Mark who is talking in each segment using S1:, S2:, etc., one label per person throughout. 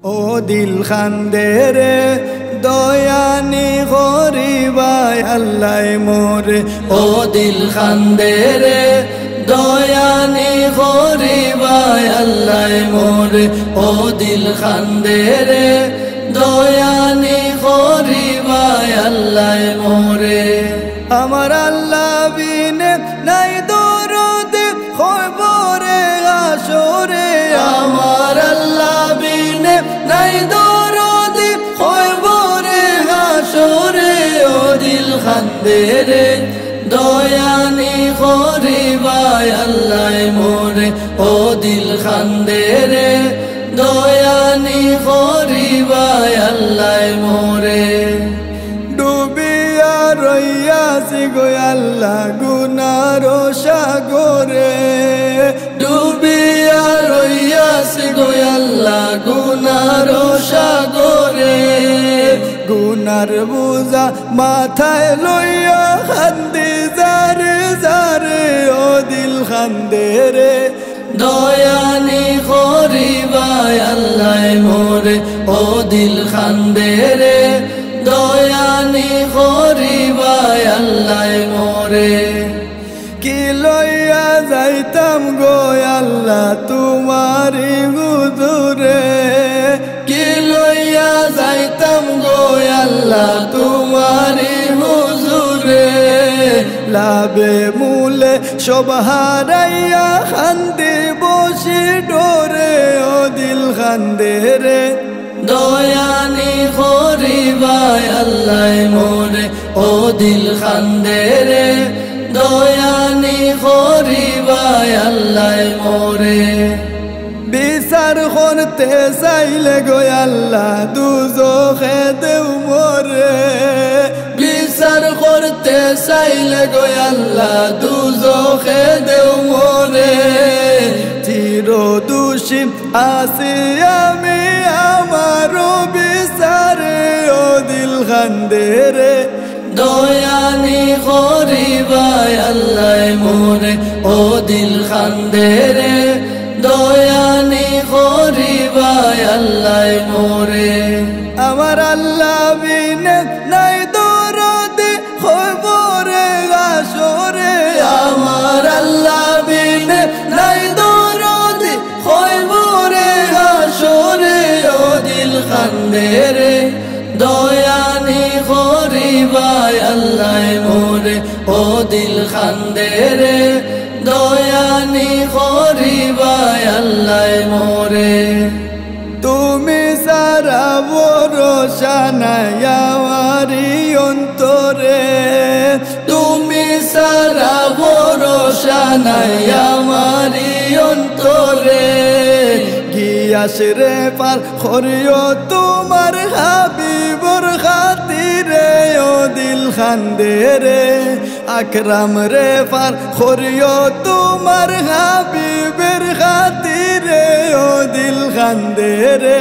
S1: ও দিল খান্দে রে দয়ানি গরিবায় আল্লাহ মোরে
S2: ও দিল খান্দে রে দয়ানি গরিবায় আল্লাহ মোরে ও দিল খান্দে রে দয়ানি গরিবায় আল্লাহ মোরে
S1: আমার আল্লাহ বিনে নাই দরদ খবরে আসরে
S2: আমার আল্লাহ বিনে নাই দরদ খবরে আসরে ও দিল খান্দে রে দয়ানি গরিবায় আল্লাহ মোরে ও দিল খান্দে রে দয়ানি গরিবায় আল্লাহ মোরে
S1: ডুবিয়া রইয়াছি গো আল্লাহ গুনার সাগরে
S2: ডুবিয়া রইয়াছি গো আল্লাহ গুনার সাগরে
S1: গুনার বুঝা মাথায় লইয়া খান্দি জারে জারে ও দিল খান্দে রে
S2: দয়ানি গরিবায় আল্লাহ মোরে ও দিল খান্দে রে দয়ানি গরিবায় আল্লাহ মোরে
S1: কি লইয়া যাইতাম গো আল্লাহ তোমারি হুজুরে
S2: কি লইয়া যাইতাম গো আল্লাহ তোমারি হুজুরে
S1: লাভে মূলে সব হারাইয়া খান্দি বসে ডোরে ও দিল খান্দে রে
S2: দয়ানি গরিবায় আল্লাহ মোরে ও দিল খান্দে রে দয়ানি গরিবায় আল্লাহ মোরে
S1: বিচার করতে চাইলে গো আল্লাহ দুজখে দেও মোরে
S2: বিচার করতে চাইলে গো আল্লাহ দুজখে দেও মোরে
S1: চির দোষী আছি আমি আমারও বিচারে ও দিল খান্দে রে
S2: দয়ানি গরিবায় আল্লাহ মোরে ও দিল খান্দে রে দয়ানি গরিবায় আল্লাহ মোরে
S1: আমার আল্লাহ বিনে নাই দরদ খবরে আসরে
S2: আমার আল্লাহ বিনে নাই দরদ খবরে আসরে ও দিল খান্দে রে দয়ানি গরিবায় আল্লাহ মোরে ও দিল খান্দে রে দয়ানি গরিবায় আল্লাহ মোরে
S1: তুমি সারা ভরসা নাই আমারি অন্তরে
S2: তুমি সারা ভরসা নাই আমারি অন্তরে
S1: গিয়াস রে পার করিও তোমার হাবিবর খাতিরে ও দিল খান্দে রে আকরাম রে পার করিও তোমার হাবিবের খাতিরে ও দিল খান্দে রে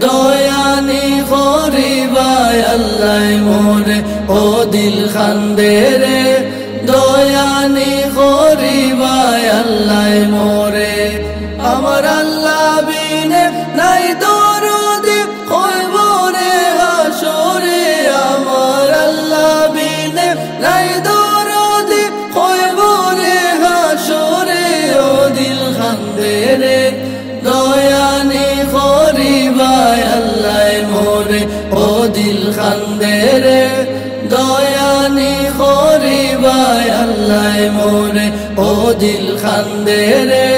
S2: দয়ানি গরিবায় আল্লাহ মোরে ও দিল খান্দে রে দয়ানি গরিবায় আল্লাহ মোরে আমার আল্লাহ বিনে নাই দরদ খবরে আসরে আমার আল্লাহ বিনে নাই দরদ খবরে আসরে ও দিল খান্দে রে দয়ানি গরিবায় আল্লাহ মোরে ও দিল খান্দে রে দয়ানি গরিবায় আল্লাহ মোরে ও দিল খান্দে রে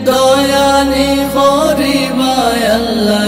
S2: দয়ানি গরিবায় আল্লাহ